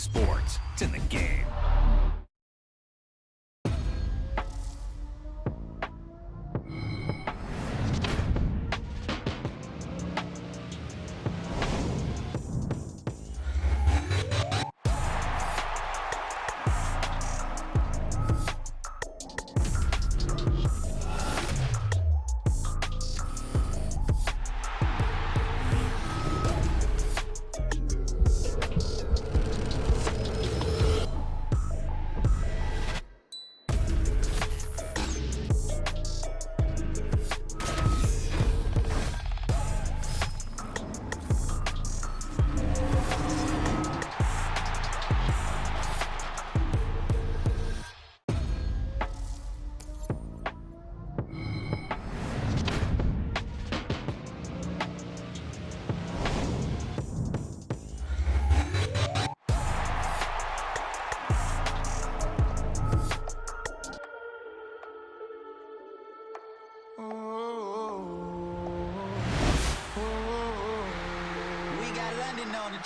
Sports, it's in the game.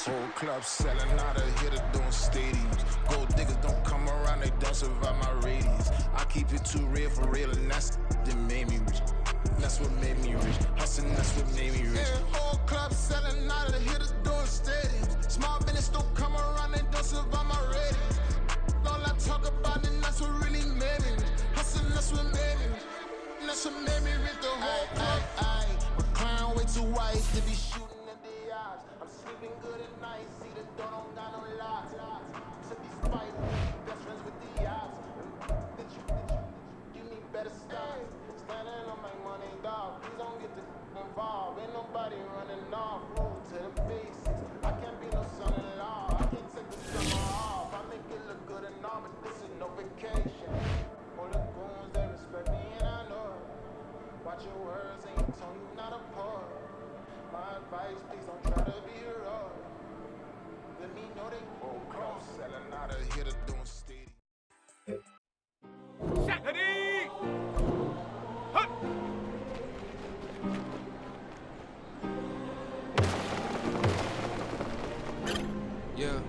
Old clubs selling out of here to doing stadiums. Gold diggers don't come around, they don't survive my radius. I keep it too real for real, and that's that made me rich. That's what made me rich. Hustling, that's what made me rich. Yeah, old clubs selling out of here to doing stadiums. Small business don't come around, they don't survive my radius. All I talk about, and that's what really made me rich. Hustling, that's what made me rich. And that's what made me rich. The whole club. My clown way too wise to be shooting. I'm sleeping good at night, see the door don't got no locks. To be spider, best friends with the odds. That you need better stop. Standing on my money, dog. Please don't get involved. Ain't nobody running off. Rule to the basics. I can't be no son-in-law. I can't take the summer off. I make it look good and all, but this is no vacation. All the goons, they respect me and I know it. Watch your words and your tone, you not a poet. My advice, please don't try to be heroic. Let me know they won't come selling out of here to doing stadium. Ready? Hut! Yeah.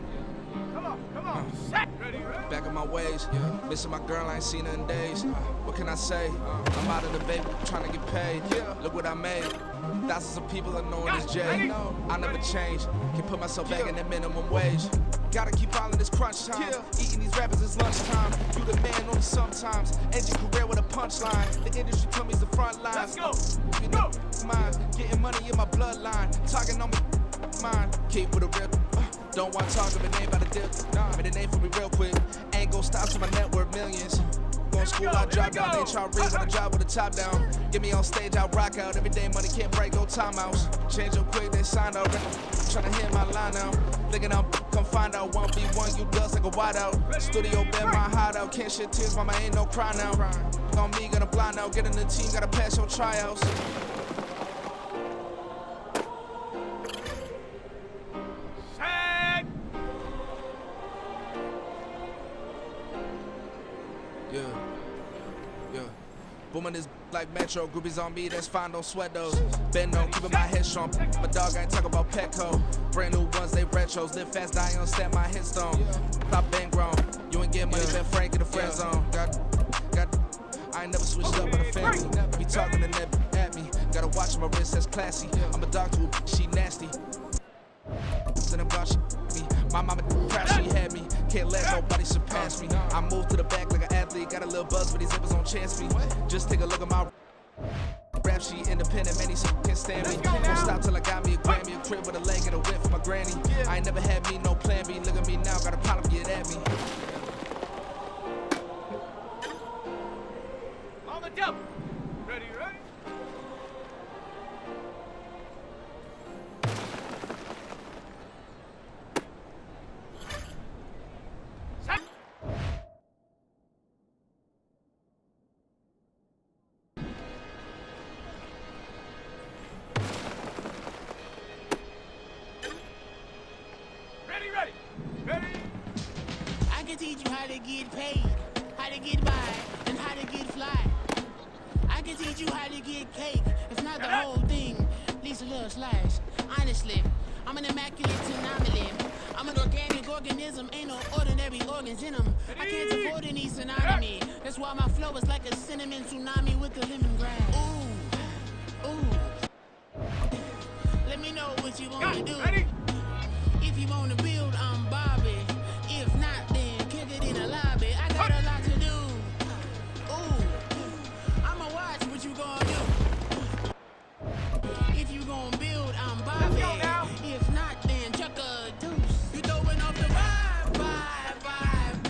Come on, set! Ready, ready? Back in my ways, yeah. Missing my girl, I ain't seen her in days. What can I say? I'm out of the baby, trying to get paid. Look what I made. Thousands of people are knowing this Jay. I never change. Can put myself back in the minimum wage. Gotta keep following this crunch time. Eating these rappers is lunchtime. You the man only sometimes. End your career with a punchline. The industry told me it's the front lines. Let's go. You know, mine. Getting money in my bloodline. Talking on me, mine. Keep with a real. Don't want to talk if it ain't about to dip. But it ain't for me real quick. Ain't gon' stop till my net worth millions. Going school, I drop down. They try to read when I drop with the top down. Get me on stage, I rock out. Every day money can't break, go timeouts. Change up quick, they signed out. Tryna hit my line out. Thinking I'm come find out 1v1, you dust like a wideout. Studio bed, my hideout. Can't shed tears, mama ain't no cry now. On me, gonna blind out. Get in the team, gotta pass your tryouts. Yeah. Booming this like Metro, groupies on me, that's fine, don't sweat those. Bend on, keeping my head strong. My dog, I ain't talk about Petco. Brand new ones, they retros. Live fast, die on set, my head stone. Stop bang grown. You ain't getting money, Ben Frank in the friend zone. Got. I ain't never switched up with a family. Be talking to never at me. Gotta watch my wrist, that's classy. I'm a dog to a she nasty. Then I'm gone, she me. My mama proud she had me. Can't let nobody surpass me. I move to the back like an athlete. Got a little buzz for these zippers on chance me. Just take a look at my rap sheet. Independent, many can't stand me. Don't stop till I got me a Grammy. A crib with a leg and a whip for my granny. I ain't never had me no plan B. Look at me now, got a problem, get at me. On the double. Ready, ready? I can teach you how to get paid, how to get by, and how to get fly. I can teach you how to get cake. If not the whole thing, at least a little slice. Honestly, I'm an immaculate anomaly. I'm an organic organism, ain't no ordinary organs in them. I can't afford any synonymy. That's why my flow is like a cinnamon tsunami with the lemongrass. Ooh, ooh. Let me know what you wanna do. Ready? If you wanna build, I'm Bobby. If not, then kick it in the lobby. I got a lot to do. Ooh, I'ma watch what you gonna do. If you gonna build, I'm Bobby. Let's go now. If not, then chuck a deuce. You throwing off the vibe.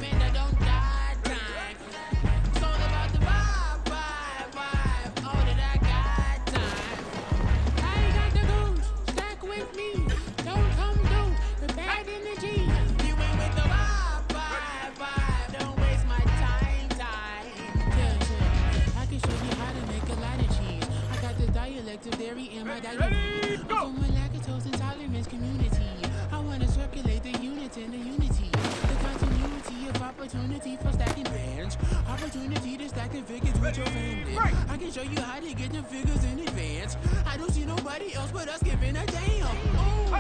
Man, I don't die time. It's all about the vibe. All that I got time. I ain't got the goose. Stack with me. Don't come through with bad energy. You ain't with the vibe. Don't waste my time. Yeah. I can show you how to make a lot of cheese. I got the dialect of dairy in my diary. I'm from a lactose intolerance community. I wanna circulate the units and the unity. The continuity of opportunity for stacking bands. Opportunity to stack the figures with your family. I can show you how to get the figures in advance. I don't see nobody else but us giving a damn. Ooh.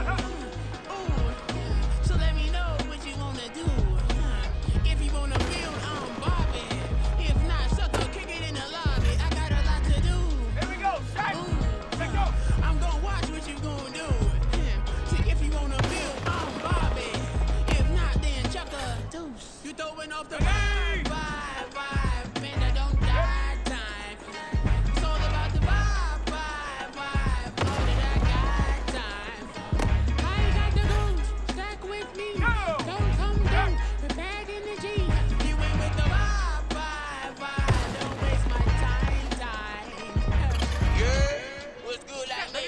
So let me know what you wanna do. If you wanna build, I'm Bobby. If not, sucker, kick it in the lobby. I got a lot to do. Here we go, Shaq. Let's go. I'm gonna watch what you gonna do. See, if you wanna build, I'm Bobby. If not, then chuck a deuce. You throwing off the vibe. Man, I don't die time. It's all about the vibe. All that I got time. I ain't got the goose. Stack with me. Don't come through with bad energy. You ain't with the vibe. Don't waste my time. What's good like me?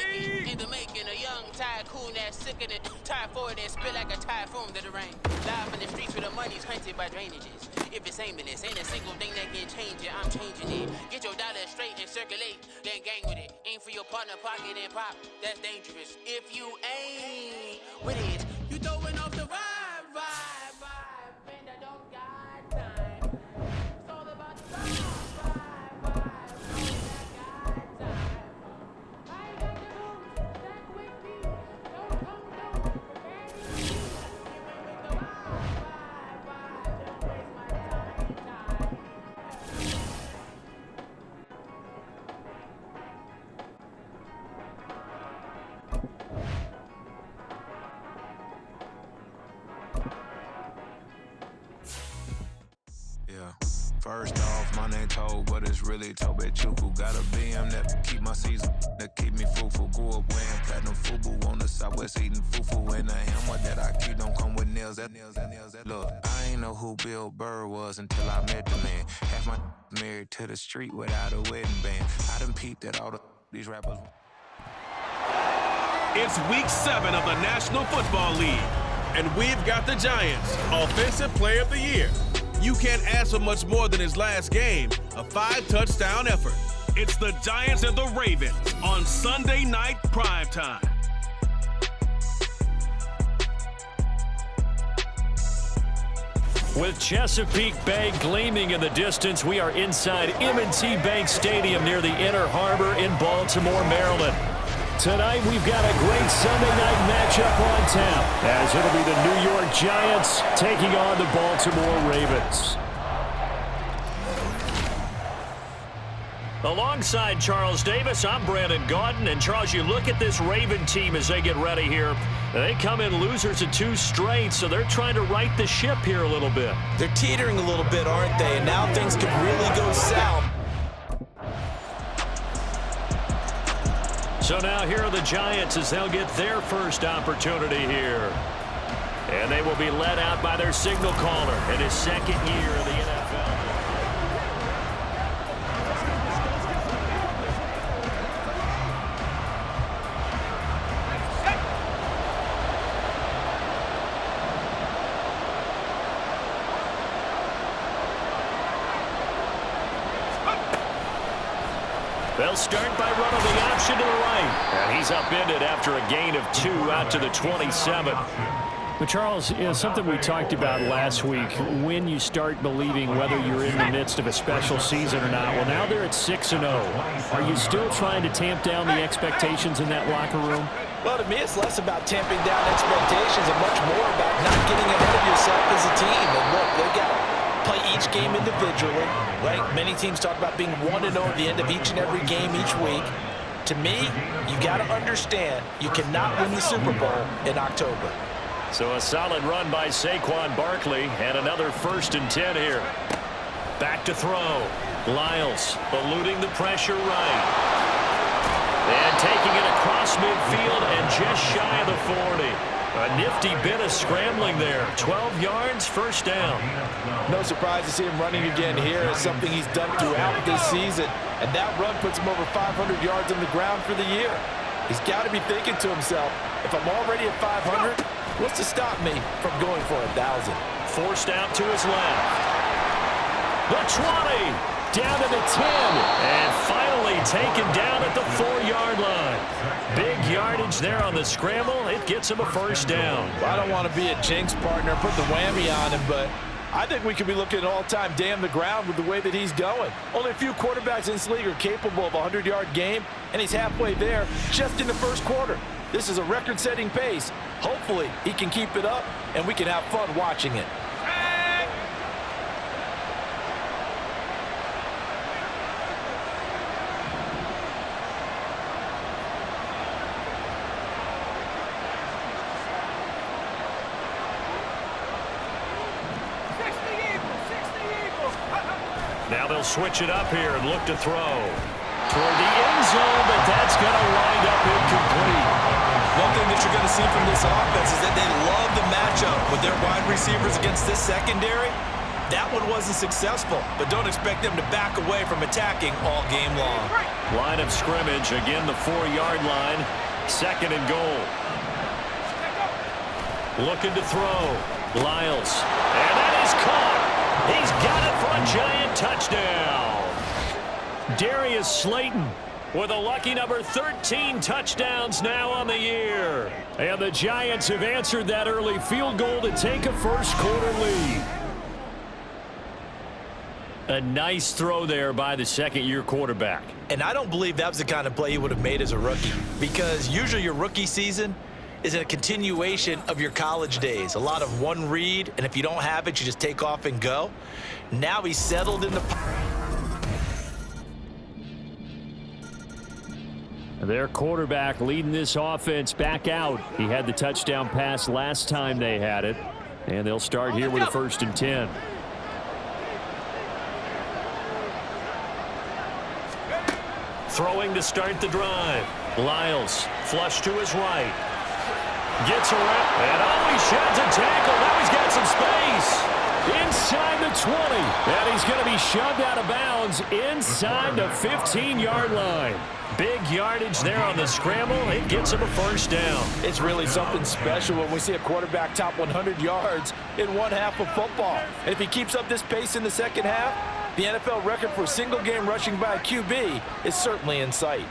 In the making, a young tycoon that's sick of it. Typhoid and spit like a typhoon to the rain. Live in the streets where the money's hunted by drainages. If it's aimless, ain't a single thing that can change it. I'm changing it. Get your dollar straight and circulate, then gang with it. Aim for your partner, pocket and pop. That's dangerous. If you ain't with it, you throwing off the vibe. Man, I don't got time. It's all about the vibe. All that I got time. I ain't got the moves. Stack with me. Don't come down with bad energy. You ain't with the vibe. Don't waste my time. Yeah. First off, my name Toad, but it's really Tobe Chuku. Got a BM that keep my season, that keep me fruitful. Grew up wearing platinum FUBU on the southwest eating fufu. And the hammer that I keep don't come with nails. That look, I ain't know who Bill Burr was until I met the man. Half my married to the street without a wedding band. I done peeped at all these rappers. It's week 7 of the National Football League, and we've got the Giants Offensive Player of the Year. You can't ask for much more than his last game, a 5-touchdown effort. It's the Giants and the Ravens on Sunday night primetime. With Chesapeake Bay gleaming in the distance, we are inside M&T Bank Stadium near the Inner Harbor in Baltimore, Maryland. Tonight, we've got a great Sunday night matchup on tap, as it'll be the New York Giants taking on the Baltimore Ravens. Alongside Charles Davis, I'm Brandon Gaudin. And Charles, you look at this Raven team as they get ready here. They come in losers of 2 straight, so they're trying to right the ship here a little bit. They're teetering a little bit, aren't they? And now things could really go south. So now here are the Giants as they'll get their first opportunity here. And they will be led out by their signal caller in his second year in the NFL. They'll start by running the option to the right. And he's upended after a gain of 2 out to the 27. But Charles, something we talked about last week, when you start believing whether you're in the midst of a special season or not. Well, now they're at 6-0. Are you still trying to tamp down the expectations in that locker room? Well, to me, it's less about tamping down expectations and much more about not getting ahead of yourself as a team. And look, they've got to play each game individually, right? Many teams talk about being 1-0 at the end of each and every game each week. To me, you got to understand you cannot win the Super Bowl in October. So a solid run by Saquon Barkley and another 1st and 10 here. Back to throw. Lyles eluding the pressure right. And taking it across midfield and just shy of the 40. A nifty bit of scrambling there. 12 yards, 1st down. No surprise to see him running again here. It's something he's done throughout this season. And that run puts him over 500 yards on the ground for the year. He's got to be thinking to himself, if I'm already at 500, what's to stop me from going for 1,000? Forced out to his left. The 20. Down to the 10, and finally taken down at the 4-yard line. Big yardage there on the scramble. It gets him a 1st down. Well, I don't want to be a jinx partner, put the whammy on him, but I think we could be looking at all-time damn the ground with the way that he's going. Only a few quarterbacks in this league are capable of a 100-yard game, and he's halfway there just in the 1st quarter. This is a record-setting pace. Hopefully, he can keep it up, and we can have fun watching it. Now they'll switch it up here and look to throw. Toward the end zone, but that's going to wind up incomplete. One thing that you're going to see from this offense is that they love the matchup with their wide receivers against this secondary. That one wasn't successful, but don't expect them to back away from attacking all game long. Line of scrimmage, again the 4-yard line, 2nd and goal. Looking to throw. Lyles. And that is caught. He's got it for a giant touchdown. Darius Slayton with a lucky number 13 touchdowns now on the year. And the Giants have answered that early field goal to take a 1st quarter lead. A nice throw there by the 2nd-year quarterback. And I don't believe that was the kind of play he would have made as a rookie, because usually your rookie season is a continuation of your college days. A lot of one read, and if you don't have it, you just take off and go. Now he's settled in the... Their quarterback leading this offense back out. He had the touchdown pass last time they had it. And they'll start here with a 1st and 10. Throwing to start the drive. Lyles, flush to his right. Gets around, and he sheds a tackle. Now he's got some space. Inside the 20. And he's going to be shoved out of bounds inside the 15-yard line. Big yardage there on the scramble. It gets him a 1st down. It's really something special when we see a quarterback top 100 yards in one half of football. And if he keeps up this pace in the 2nd half, the NFL record for single-game rushing by a QB is certainly in sight.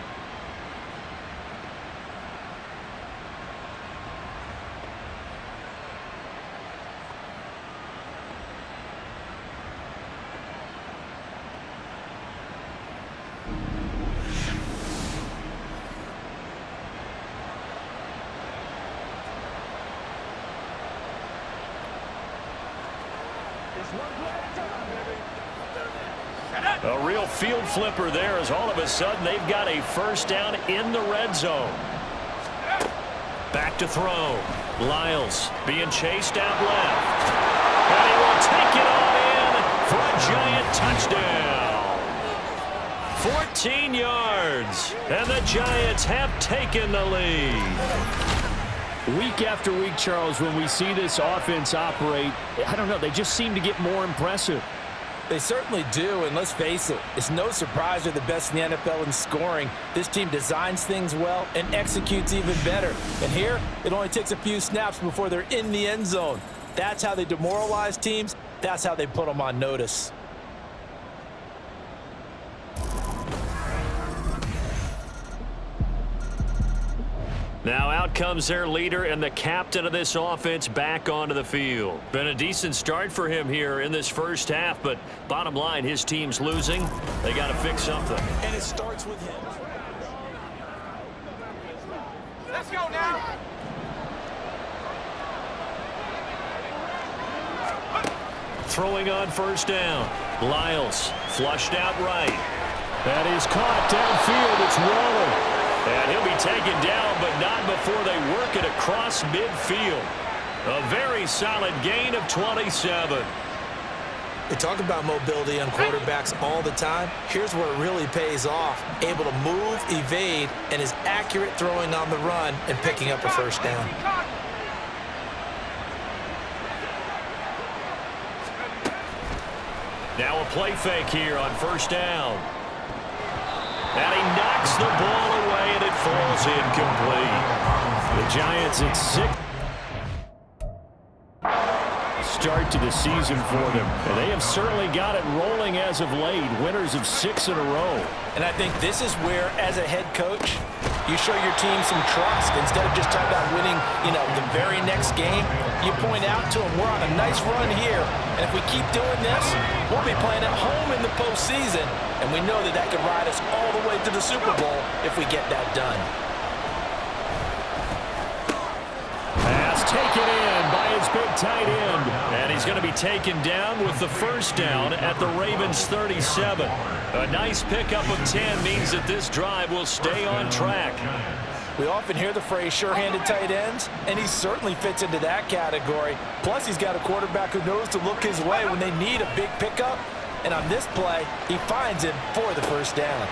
A real field flipper there, as all of a sudden they've got a 1st down in the red zone. Back to throw. Lyles being chased out left. And he will take it on in for a giant touchdown. 14 yards. And the Giants have taken the lead. Week after week, Charles, when we see this offense operate, I don't know, they just seem to get more impressive. They certainly do, and let's face it, it's no surprise they're the best in the NFL in scoring. This team designs things well and executes even better. And here, it only takes a few snaps before they're in the end zone. That's how they demoralize teams. That's how they put them on notice. Now out comes their leader and the captain of this offense back onto the field. Been a decent start for him here in this 1st half, but bottom line, his team's losing. They got to fix something. And it starts with him. Let's go now. Throwing on first down. Lyles flushed out right. That is caught downfield. It's Waller. And he'll be taken down, but not before they work it across midfield. A very solid gain of 27. They talk about mobility on quarterbacks all the time. Here's where it really pays off. Able to move, evade, and is accurate throwing on the run and picking up a first down. Now a play fake here on first down. And he knocks the ball away, and it falls incomplete. The Giants at 6. Start to the season for them. And they have certainly got it rolling as of late. Winners of 6 in a row. And I think this is where, as a head coach, you show your team some trust. Instead of just talking about winning, the very next game, you point out to them, we're on a nice run here. And if we keep doing this, we'll be playing at home in the postseason. And we know that that could ride us all the way to the Super Bowl if we get that done. Pass taken in by his big tight end. And he's going to be taken down with the first down at the Ravens 37. A nice pickup of 10 means that this drive will stay on track. We often hear the phrase sure-handed tight ends, and he certainly fits into that category. Plus, he's got a quarterback who knows to look his way when they need a big pickup. And on this play, he finds him for the first down.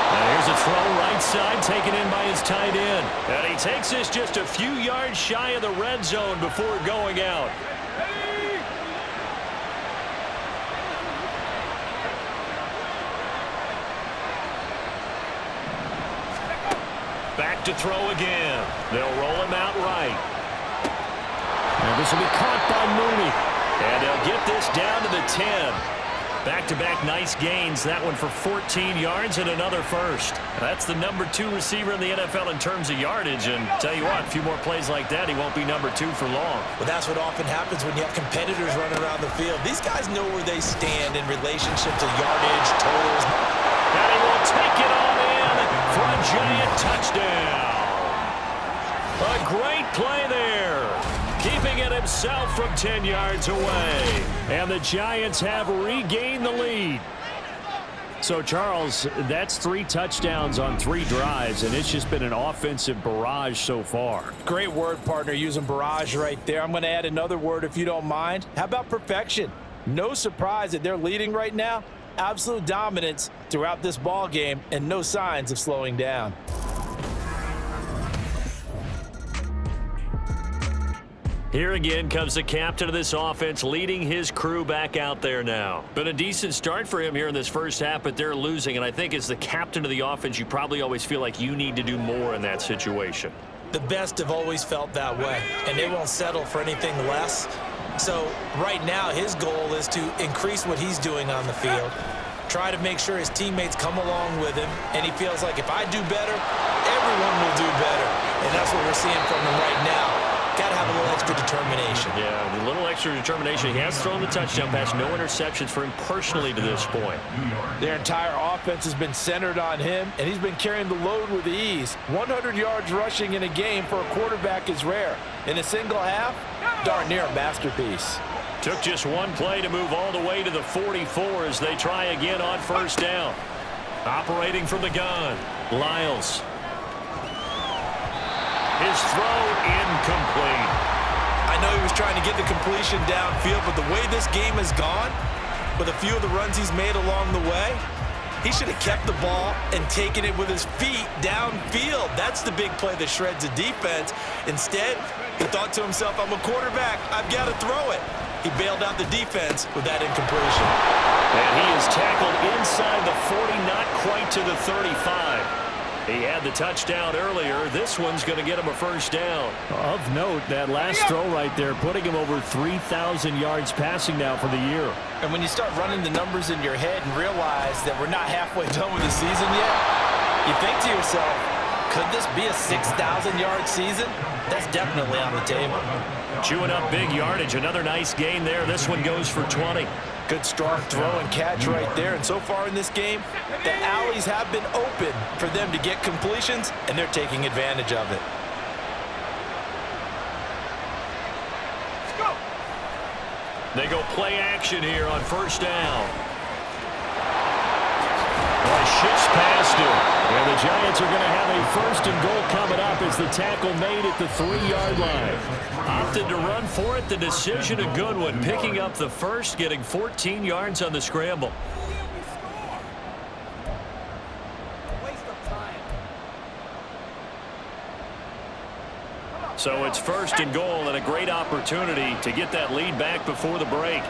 Here's a throw right side taken in by his tight end. And he takes this just a few yards shy of the red zone before going out. Back to throw again. They'll roll him out right. And this will be caught by Mooney. And they'll get this down to the 10. Back-to-back nice gains. That one for 14 yards and another first. That's the number 2 receiver in the NFL in terms of yardage. And tell you what, a few more plays like that, he won't be number 2 for long. Well, that's what often happens when you have competitors running around the field. These guys know where they stand in relationship to yardage, totals. And he will take it on in for a Giant touchdown. A great play there. Keeping it himself from 10 yards away. And the Giants have regained the lead. So, Charles, that's 3 touchdowns on 3 drives, and it's just been an offensive barrage so far. Great word, partner, using barrage right there. I'm going to add another word if you don't mind. How about perfection? No surprise that they're leading right now. Absolute dominance throughout this ball game and no signs of slowing down. Here again comes the captain of this offense, leading his crew back out there now. Been a decent start for him here in this first half, but they're losing. And I think as the captain of the offense, you probably always feel like you need to do more in that situation. The best have always felt that way, and they won't settle for anything less. So right now, his goal is to increase what he's doing on the field, try to make sure his teammates come along with him, and he feels like if I do better, everyone will do better. And that's what we're seeing from him right now. Got to have a little extra determination. Yeah, a little extra determination. He has thrown the touchdown pass, no interceptions for him personally to this point. Their entire offense has been centered on him, and he's been carrying the load with ease. 100 yards rushing in a game for a quarterback is rare. In a single half, darn near a masterpiece. Took just one play to move all the way to the 44 as they try again on first down. Operating from the gun, Lyles. His throw incomplete. I know he was trying to get the completion downfield, but the way this game has gone, with a few of the runs he's made along the way, he should have kept the ball and taken it with his feet downfield. That's the big play that shreds the defense. Instead, he thought to himself, I'm a quarterback, I've got to throw it. He bailed out the defense with that incompletion. And he is tackled inside the 40, not quite to the 35. He had the touchdown earlier. This one's going to get him a first down. Of note, that last throw right there, putting him over 3,000 yards passing now for the year. And when you start running the numbers in your head and realize that we're not halfway done with the season yet, you think to yourself, could this be a 6,000-yard season? That's definitely on the table. Chewing up big yardage. Another nice gain there. This one goes for 20. Good strong throw and catch right there. And so far in this game, the alleys have been open for them to get completions, and they're taking advantage of it. They go play action here on first down. Well, shifts past him. And the Giants are going to have a first and goal coming up as the tackle made at the 3-yard line. Opted to run for it. The decision a good one. Picking up the first, getting 14 yards on the scramble. So it's first and goal and a great opportunity to get that lead back before the break.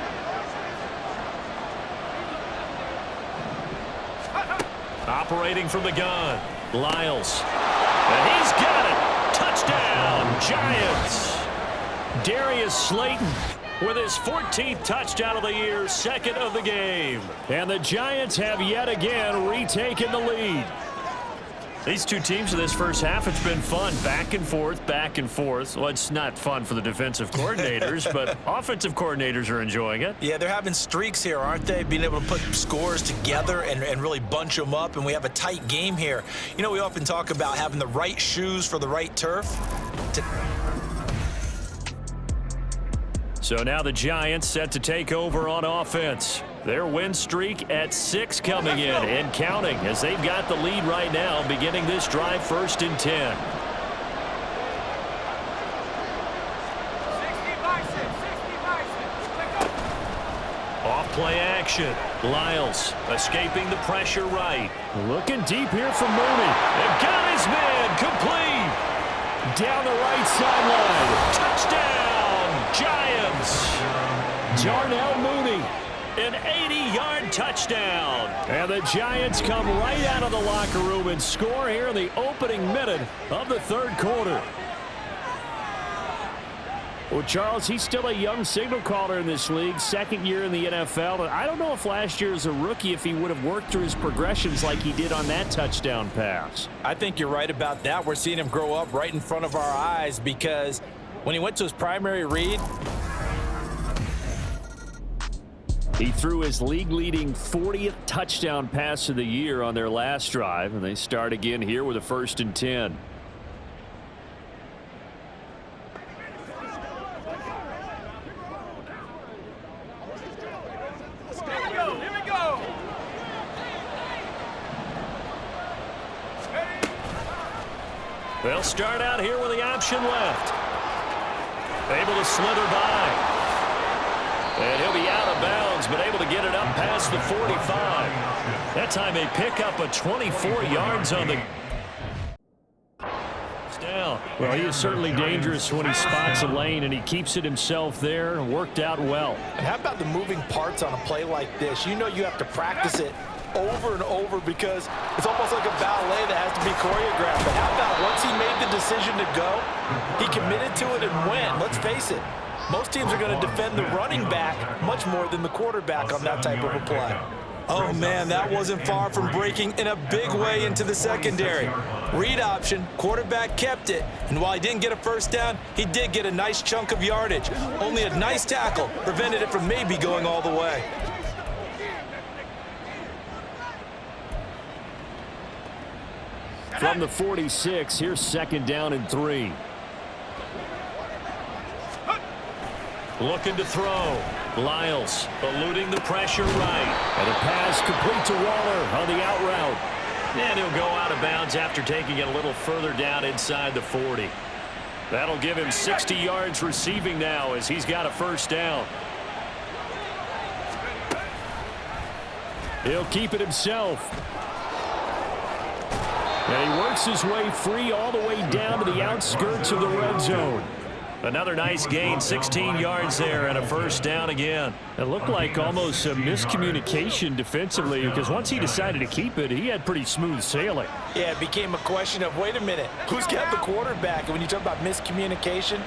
Operating from the gun, Lyles. And he's got it. Touchdown, Giants. Darius Slayton with his 14th touchdown of the year, second of the game. And the Giants have yet again retaken the lead. These two teams in this first half, it's been fun. Back and forth, back and forth. Well, it's not fun for the defensive coordinators, but offensive coordinators are enjoying it. Yeah, they're having streaks here, aren't they? Being able to put scores together and really bunch them up, and we have a tight game here. You know, we often talk about having the right shoes for the right turf. So now the Giants set to take over on offense. Their win streak at 6 coming in and counting as they've got the lead right now beginning this drive first and 10. 60 Off play action. Lyles escaping the pressure right. Looking deep here from Mooney. They've got his man complete. Down the right sideline. Touchdown, Giants. Darnell Mooney. An 80-yard touchdown. And the Giants come right out of the locker room and score here in the opening minute of the third quarter. Well, Charles, he's still a young signal caller in this league, second year in the NFL. And I don't know if last year as a rookie if he would have worked through his progressions like he did on that touchdown pass. I think you're right about that. We're seeing him grow up right in front of our eyes because when he went to his primary read, he threw his league-leading 40th touchdown pass of the year on their last drive, and they start again here with a first and 10. Here we go. They'll start out here with the option left. Able to slither by. And he'll be out of bounds, but able to get it up past the 45. That time they pick up a 24 yards on the down. Well, he is certainly dangerous when he spots a lane, and he keeps it himself there. Worked out well. and how about the moving parts on a play like this? You know you have to practice it over and over because it's almost like a ballet that has to be choreographed. But how about once he made the decision to go, he committed to it and went. Let's face it. Most teams are going to defend the running back much more than the quarterback on that type of a play. Oh, man, that wasn't far from breaking in a big way into the secondary. Read option, quarterback kept it, and while he didn't get a first down, he did get a nice chunk of yardage. Only a nice tackle prevented it from maybe going all the way. From the 46, here's second down and 3. Looking to throw. Lyles eluding the pressure right. And a pass complete to Waller on the out route. And he'll go out of bounds after taking it a little further down inside the 40. That'll give him 60 yards receiving now as he's got a first down. He'll keep it himself. And he works his way free all the way down to the outskirts of the red zone. Another nice gain, 16 yards there, and a first down again. It looked like almost a miscommunication defensively because once he decided to keep it, he had pretty smooth sailing. Yeah, it became a question of, wait a minute, who's got the quarterback? And when you talk about miscommunication,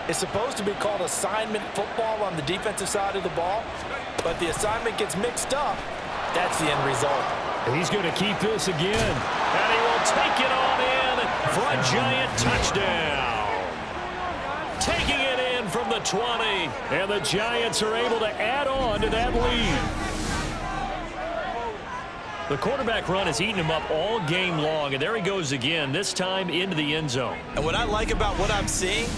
it's supposed to be called assignment football on the defensive side of the ball, but the assignment gets mixed up. That's the end result. He's going to keep this again, and he will take it on in for a Giant touchdown. Taking it in again from the 20. And the Giants are able to add on to that lead. The quarterback run has eaten him up all game long, and there he goes again, this time into the end zone. And what I like about what I'm seeing,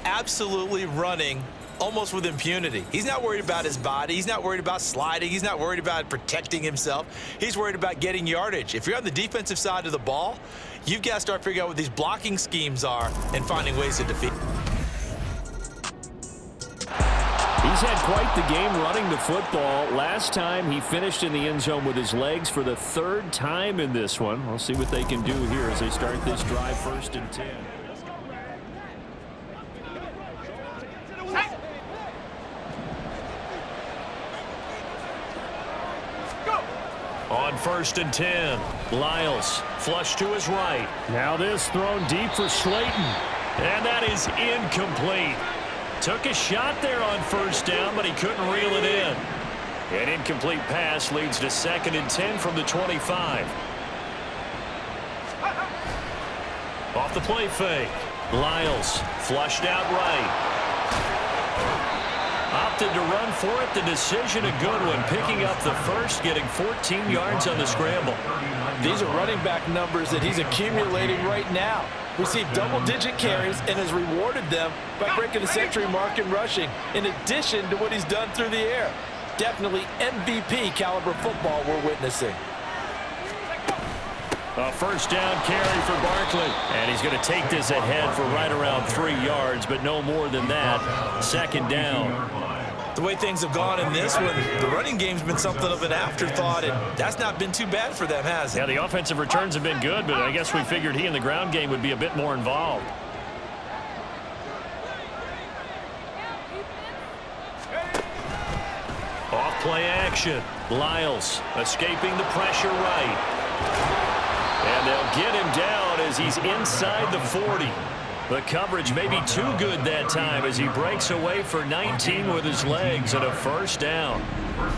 absolutely running almost with impunity. He's not worried about his body. He's not worried about sliding. He's not worried about protecting himself. He's worried about getting yardage. If you're on the defensive side of the ball, you've got to start figuring out what these blocking schemes are and finding ways to defeat. He's had quite the game running the football. Last time he finished in the end zone with his legs for the 3rd time in this one. We'll see what they can do here as they start this drive 1st and 10. On 1st and 10, Lyles flush to his right. Now this thrown deep for Slayton. And that is incomplete. Took a shot there on 1st down, but he couldn't reel it in. An incomplete pass leads to 2nd and 10 from the 25. Off the play fake. Lyles flushed out right. Opted to run for it. The decision a good one. Picking up the first, getting 14 yards on the scramble. These are running back numbers that he's accumulating right now. Received double-digit carries and has rewarded them by breaking the century mark in rushing, in addition to what he's done through the air. Definitely MVP caliber football we're witnessing. A 1st down carry for Barkley. And he's going to take this ahead for right around 3 yards, but no more than that. 2nd down. The way things have gone in this one, the running game's been something of an afterthought, and that's not been too bad for them, has it? Yeah, the offensive returns have been good, but I guess we figured he in the ground game would be a bit more involved. Off play action. Lyles escaping the pressure right. And they'll get him down as he's inside the 40. The coverage may be too good that time as he breaks away for 19 with his legs and a 1st down.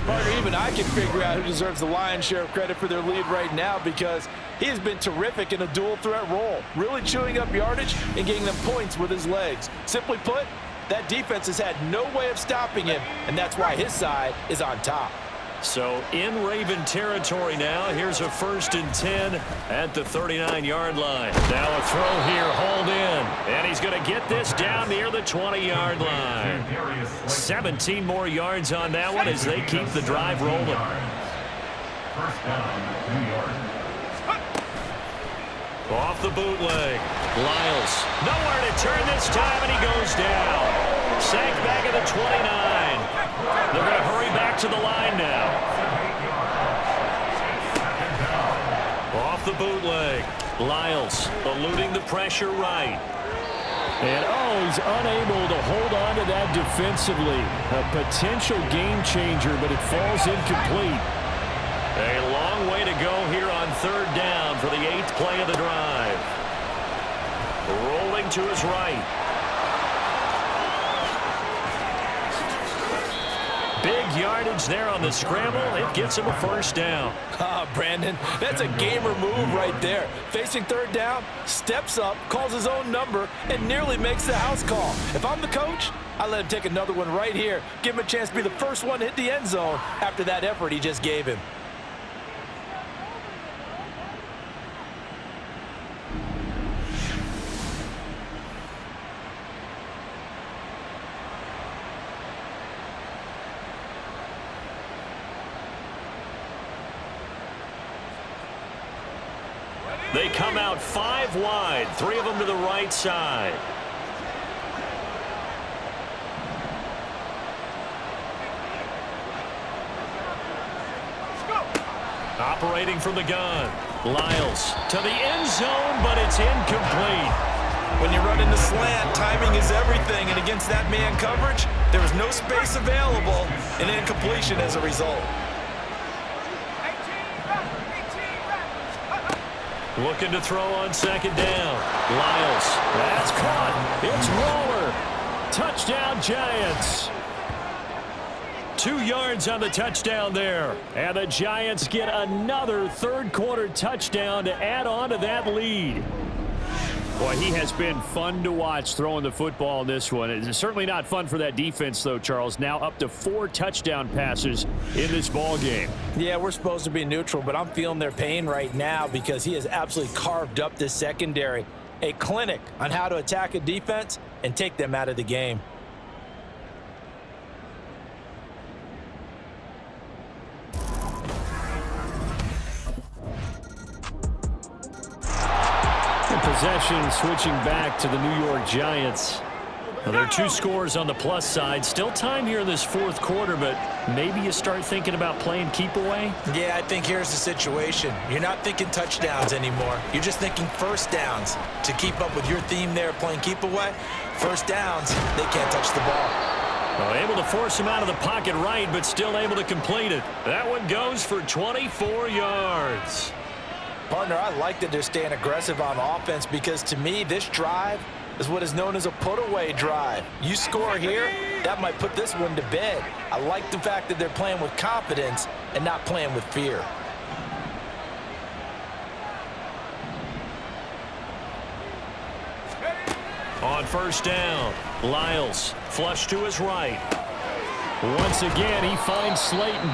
Partner, even I can figure out who deserves the lion's share of credit for their lead right now, because he has been terrific in a dual threat role, really chewing up yardage and getting them points with his legs. Simply put, that defense has had no way of stopping him, and that's why his side is on top. So in Raven territory now. Here's a 1st and 10 at the 39-yard line. Now a throw here, hauled in. And he's going to get this down near the 20-yard line. 17 more yards on that one as they keep the drive rolling. 1st down, 2 yards. Off the bootleg. Lyles nowhere to turn this time, and he goes down. Sacked back at the 29. They're going to hurry back to the line now. Off the bootleg. Lyles eluding the pressure right. And he's unable to hold on to that defensively. A potential game changer, but it falls incomplete. A long way to go here on 3rd down for the 8th play of the drive. Rolling to his right. Big yardage there on the scramble. It gets him a 1st down. Brandon, that's a gamer move right there. Facing 3rd down, steps up, calls his own number, and nearly makes the house call. If I'm the coach, I let him take another one right here. Give him a chance to be the first one to hit the end zone after that effort he just gave him. They come out 5 wide, 3 of them to the right side. Operating from the gun. Lyles to the end zone, but it's incomplete. When you run in the slant, timing is everything, and against that man coverage, there was no space available, and incompletion as a result. Looking to throw on 2nd down. Lyles. That's caught. It's Waller. Touchdown, Giants. 2 yards on the touchdown there. And the Giants get another 3rd quarter touchdown to add on to that lead. Boy, he has been fun to watch throwing the football in this one. It's certainly not fun for that defense, though, Charles. Now up to 4 touchdown passes in this ball game. Yeah, we're supposed to be neutral, but I'm feeling their pain right now because he has absolutely carved up this secondary. A clinic on how to attack a defense and take them out of the game. Possession switching back to the New York Giants. Well, there are 2 scores on the plus side. Still time here in this 4th quarter, but maybe you start thinking about playing keep away? Yeah, I think here's the situation. You're not thinking touchdowns anymore. You're just thinking first downs. To keep up with your theme there playing keep away, first downs, they can't touch the ball. Well, able to force him out of the pocket right, but still able to complete it. That one goes for 24 yards. Partner, I like that they're staying aggressive on offense because to me, this drive is what is known as a put-away drive. You score here, that might put this one to bed. I like the fact that they're playing with confidence and not playing with fear. On first down, Lyles flush to his right. Once again, he finds Slayton.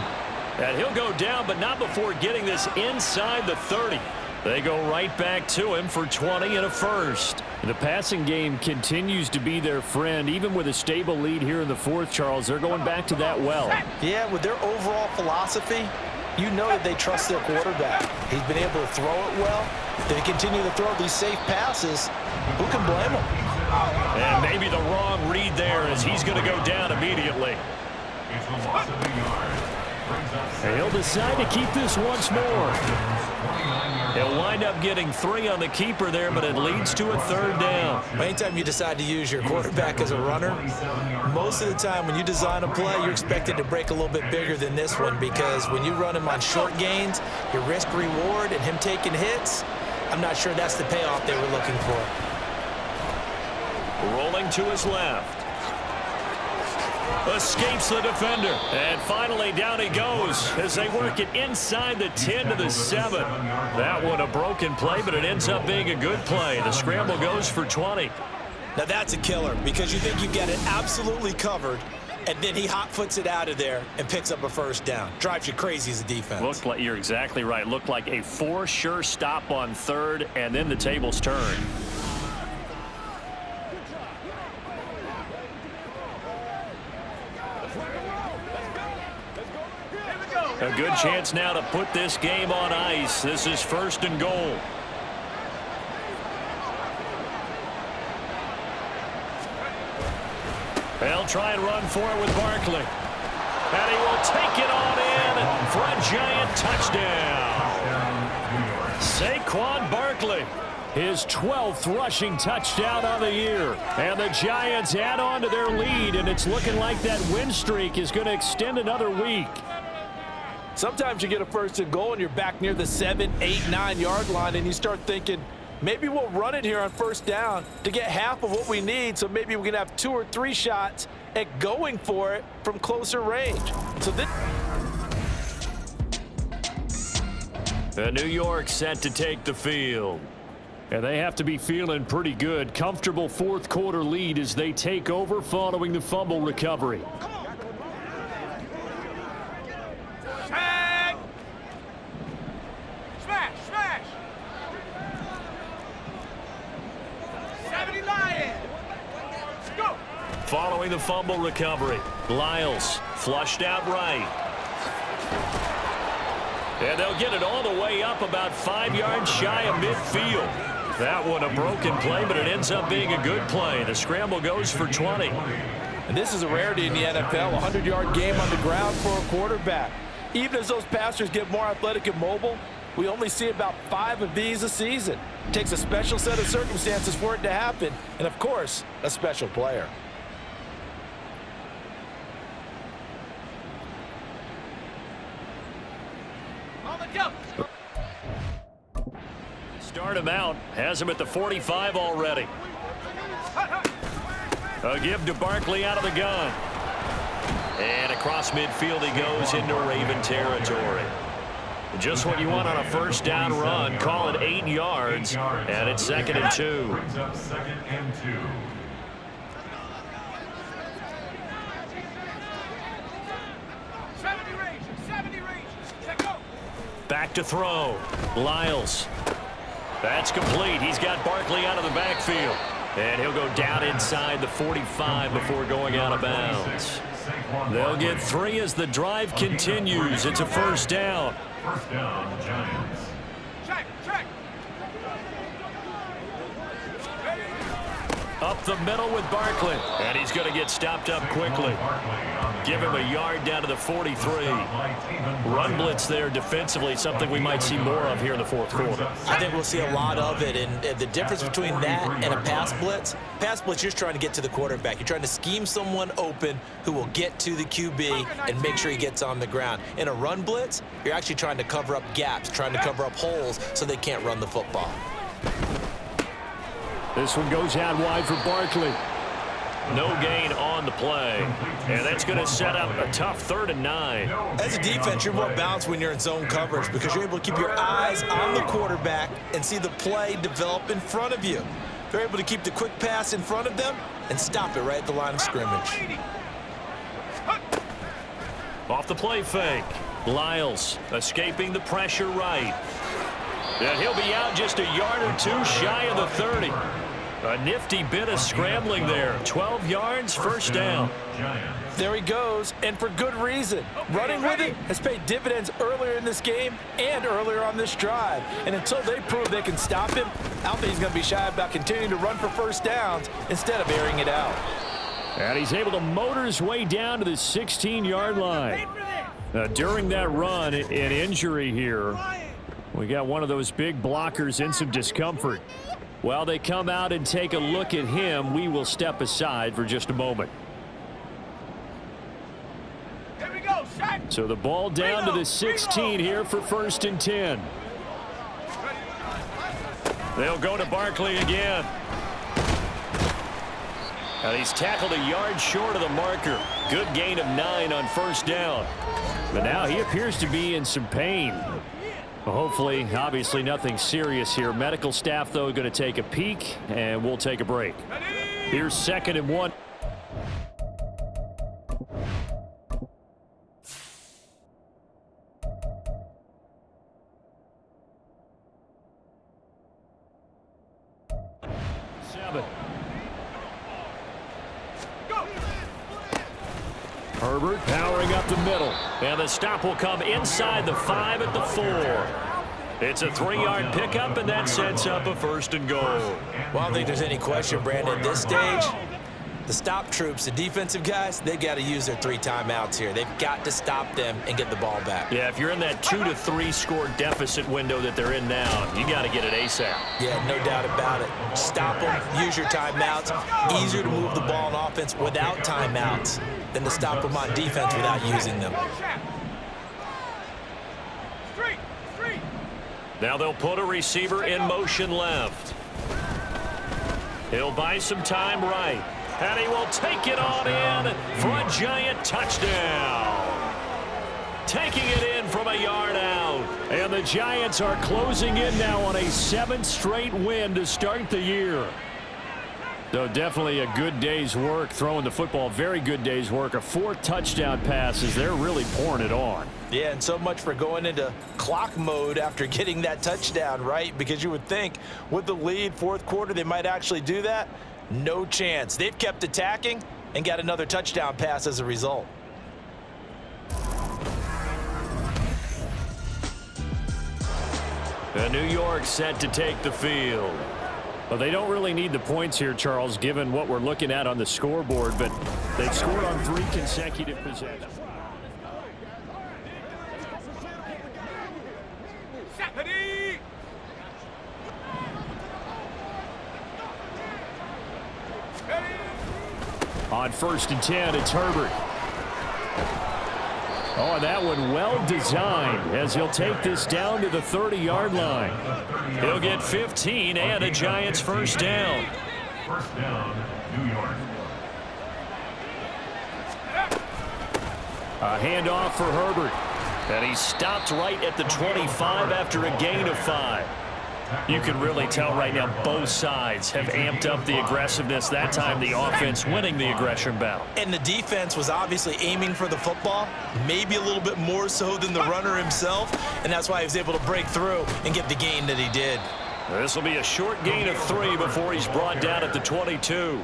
And he'll go down, but not before getting this inside the 30. They go right back to him for 20 and a first. The passing game continues to be their friend. Even with a stable lead here in the 4th, Charles, they're going back to that well. Yeah, with their overall philosophy, you know that they trust their quarterback. He's been able to throw it well. They continue to throw these safe passes. Who can blame them? And maybe the wrong read there as he's going to go down immediately. It's a loss of a yard. He'll decide to keep this once more. He'll wind up getting 3 on the keeper there, but it leads to a 3rd down. Anytime you decide to use your quarterback as a runner, most of the time when you design a play, you're expected to break a little bit bigger than this one because when you run him on short gains, your risk-reward and him taking hits, I'm not sure that's the payoff they were looking for. Rolling to his left. Escapes the defender. And finally down he goes as they work it inside the 10 to the 7. That one a broken play, but it ends up being a good play. The scramble goes for 20. Now that's a killer because you think you've got it absolutely covered, and then he hot-foots it out of there and picks up a first down. Drives you crazy as a defense. Looked like, you're exactly right. Looked like a for sure stop on 3rd, and then the tables turn. A good chance now to put this game on ice. This is 1st and goal. They'll try and run for it with Barkley. And he will take it on in for a giant touchdown. Saquon Barkley, his 12th rushing touchdown of the year. And the Giants add on to their lead, and it's looking like that win streak is going to extend another week. Sometimes you get a 1st and goal and you're back near the 7, 8, 9 yard line and you start thinking, maybe we'll run it here on 1st down to get half of what we need, so maybe we can have 2 or 3 shots at going for it from closer range. So this The New York set to take the field. And they have to be feeling pretty good. Comfortable 4th quarter lead as they take over following the fumble recovery. Following the fumble recovery, Lyles flushed out right. And they'll get it all the way up about 5 yards shy of midfield. That one a broken play, but it ends up being a good play. The scramble goes for 20. And this is a rarity in the NFL, a 100-yard game on the ground for a quarterback. Even as those passers get more athletic and mobile, we only see about 5 of these a season. It takes a special set of circumstances for it to happen, and of course, a special player. Start him out. Has him at the 45 already. A give to Barkley out of the gun. And across midfield he goes into Raven territory. Just what you want on a first down run. Call it 8 yards, and it's 2nd and 2. Brings up 2nd and 2. Back to throw. Lyles. That's complete. He's got Barkley out of the backfield. And he'll go down inside the 45 before going out of bounds. They'll get 3 as the drive continues. It's a first down. First down, Giants. Up the middle with Barkley. And he's going to get stopped up quickly. Give him a yard down to the 43. Run blitz there defensively, something we might see more of here in the fourth quarter. I think we'll see a lot of it, and the difference between that and a pass blitz, you're just trying to get to the quarterback. You're trying to scheme someone open who will get to the QB and make sure he gets on the ground. In a run blitz, you're actually trying to cover up gaps, trying to cover up holes so they can't run the football. This one goes out wide for Barkley. No gain on the play. And that's going to set up a tough 3rd and 9. As a defense, you're more balanced when you're in zone coverage because you're able to keep your eyes on the quarterback and see the play develop in front of you. They're able to keep the quick pass in front of them and stop it right at the line of scrimmage. Off the play fake. Lyles escaping the pressure right. And he'll be out just a yard or 2 shy of the 30. A nifty bit of scrambling there. 12 yards, first down. There he goes, and for good reason. Running with it has paid dividends earlier in this game and earlier on this drive. And until they prove they can stop him, I don't think he's going to be shy about continuing to run for first downs instead of airing it out. And he's able to motor his way down to the 16-yard line. During that run, an injury here. We got one of those big blockers in some discomfort. While they come out and take a look at him, we will step aside for just a moment. Here we go, shot. So the ball down to the 16 here for 1st and 10. They'll go to Barkley again. And he's tackled a yard short of the marker. Good gain of 9 on first down. But now he appears to be in some pain. Hopefully, obviously nothing serious here. Medical staff, though, going to take a peek, and we'll take a break. Here's 2nd and 1. Herbert powering up the middle. And the stop will come inside the 5 at the 4. It's a 3-yard pickup, and that sets up a 1st and goal. Well, I don't think there's any question, Brandon. At this stage, the stop troops, the defensive guys, they got to use their 3 timeouts here. They've got to stop them and get the ball back. Yeah, if you're in that 2 to 3 score deficit window that they're in now, you got to get it ASAP. Yeah, no doubt about it. Stop them, use your timeouts. Easier to move the ball on offense without timeouts than to stop them on defense without using them. Now they'll put a receiver in motion left. He'll buy some time right. And he will take it on in for a giant touchdown. Taking it in from a yard out. And the Giants are closing in now on a 7th straight win to start the year. So definitely a good day's work throwing the football. Very good day's work. A 4 touchdown passes. They're really pouring it on. Yeah, and so much for going into clock mode after getting that touchdown, right? Because you would think with the lead, 4th quarter, they might actually do that. No chance. They've kept attacking and got another touchdown pass as a result. And New York set to take the field. Well, they don't really need the points here, Charles, given what we're looking at on the scoreboard, but they've scored on 3 consecutive possessions. On 1st and 10, it's Herbert. Oh, and that one well designed as he'll take this down to the 30-yard line. He'll get 15 and a Giants first down. First down, New York. A handoff for Herbert. And he stopped right at the 25 after a gain of 5. You can really tell right now both sides have amped up the aggressiveness. That time the offense winning the aggression battle. And the defense was obviously aiming for the football, maybe a little bit more so than the runner himself, and that's why he was able to break through and get the gain that he did. This will be a short gain of 3 before he's brought down at the 22.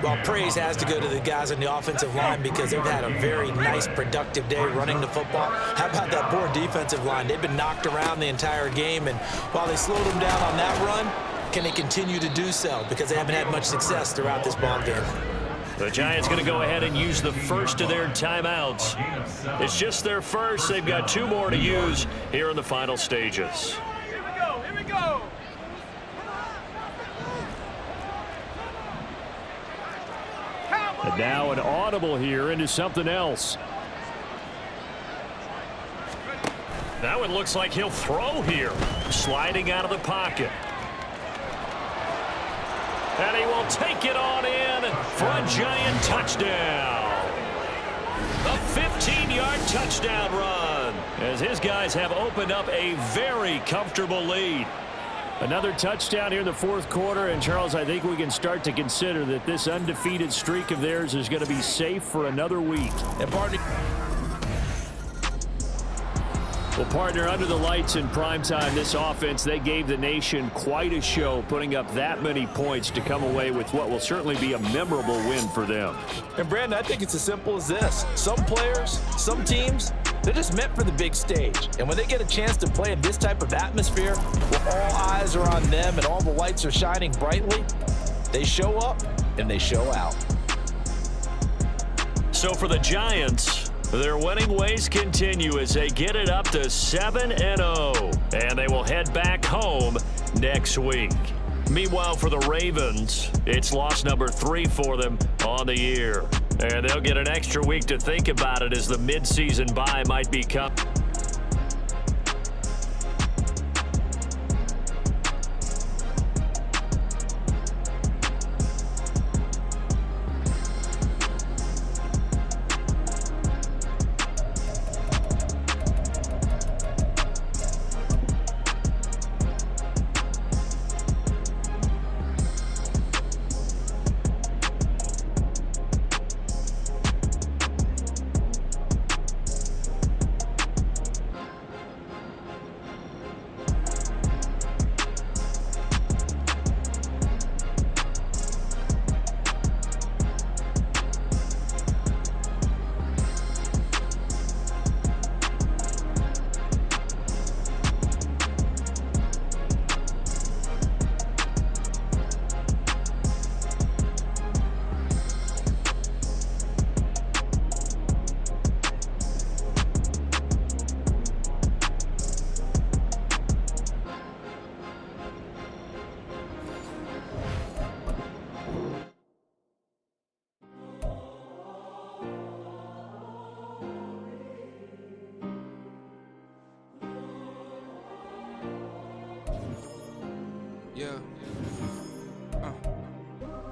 Well, praise has to go to the guys on the offensive line because they've had a very nice, productive day running the football. How about that poor defensive line? They've been knocked around the entire game, and while they slowed them down on that run, can they continue to do so? Because they haven't had much success throughout this ball game. The Giants going to go ahead and use the first of their timeouts. It's just their first. They've got 2 more to use here in the final stages. Here we go. Here we go. And now an audible here into something else. That one looks like he'll throw here. Sliding out of the pocket. And he will take it on in for a Giant touchdown. A 15-yard touchdown run as his guys have opened up a very comfortable lead. Another touchdown here in the 4th quarter, and Charles, I think we can start to consider that this undefeated streak of theirs is going to be safe for another week. And partner, under the lights in primetime, this offense, they gave the nation quite a show, putting up that many points to come away with what will certainly be a memorable win for them. And Brandon, I think it's as simple as this. Some players, some teams, they're just meant for the big stage. And when they get a chance to play in this type of atmosphere where all eyes are on them and all the lights are shining brightly, they show up and they show out. So for the Giants, their winning ways continue as they get it up to 7-0. And they will head back home next week. Meanwhile, for the Ravens, it's loss number 3 for them on the year. And they'll get an extra week to think about it as the midseason bye might become.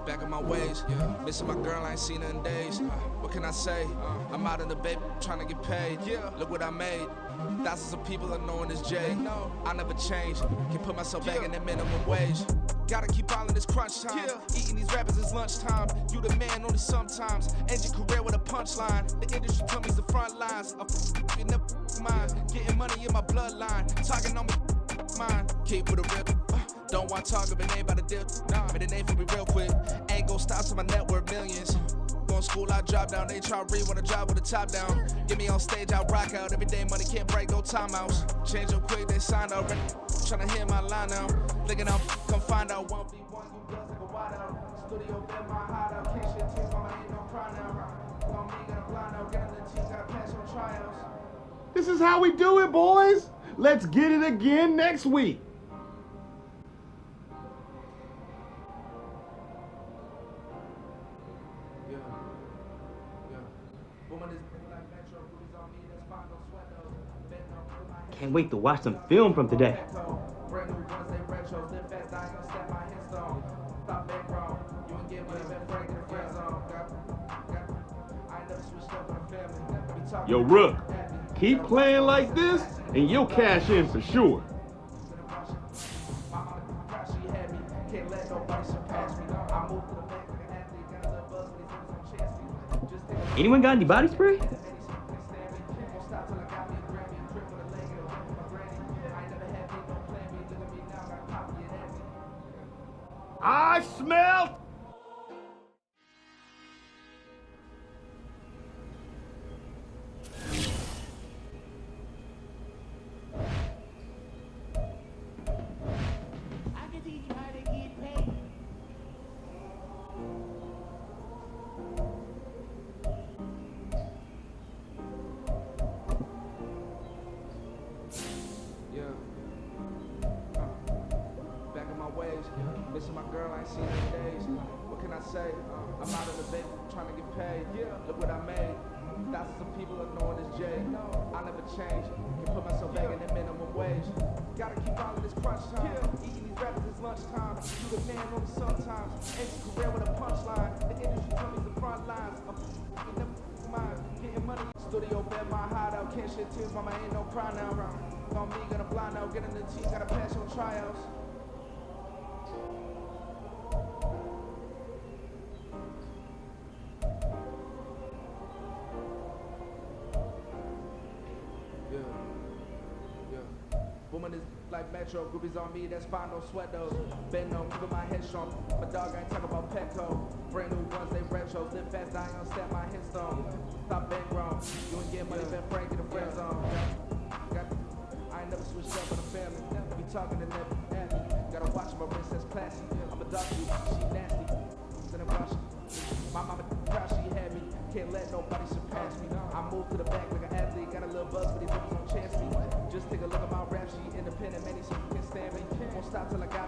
Back in my ways, missing my girl, I ain't seen her in days. What can I say? I'm out in the baby, trying to get paid. Look what I made. Thousands of people are knowing this Jay. I never change. Can put myself back in that minimum wage. Gotta keep all in this crunch time. Eating these rappers is lunchtime. You the man only sometimes. End your career with a punchline. The industry told me's the front lines. I'm in the mind. Getting money in my bloodline. Talking on me mine. Keep with a rip. Don't want to talk if it ain't about a deal. But it ain't for me real quick. Ain't gon' stop till my net worth millions. Going school, I drop down. They try to read when I drive with the top down. Get me on stage, I rock out. Every day money can't break, no timeouts. Change up quick, they signed already. Tryna hear my line now. Thinking I'll come find out. 1v1, you girls like a wide out. Studio been my hideout. Can't shit teams, mama ain't no cry now. On me, got a blind out. Getting the teams, got pass on trials. This is how we do it, boys. Let's get it again next week. Can't wait to watch some film from today. Yo, Rook, Keep playing like this, and you'll cash in for sure. Anyone got any body spray? I smell. I can teach you how to get paid. Back in my ways, missing my girl, I ain't seen her in days. What can I say? I'm out of the bed trying to get paid. Look what I made. Thousands of people are knowing this Jay. I never change. Can put myself back in the minimum wage. Gotta keep all of this crunch time. Eating these rappers is lunchtime. You the man on me sometimes. End your career with a punchline. The industry told me the front lines. I'm never mine. Getting money. Studio bed, my hideout. Can't shed tears, mama ain't no cry now. On me, gonna blind out. Getting the team, gotta pass on tryouts. Woman is like Metro, groupies on me, that's fine, don't sweat those. Bend on, keeping my head strong. My dog ain't talking about Petco. Brand new ones, they retros. Live fast, I ain't gonna set my headstone. Stop been grown. You ain't getting money, been frank in the friend zone. I ain't never switched up with a family. Be talking to never athlete. Gotta watch my wrist, that's classy. I'm a dog, she nasty. Send a rush. My mama proud she had me. Can't let nobody surpass me. I move to the back like an athlete. Got a little buzz, but these niggas don't chance me. Just take a look at my rap sheet. Independent, many so you can stand me. Won't stop till I got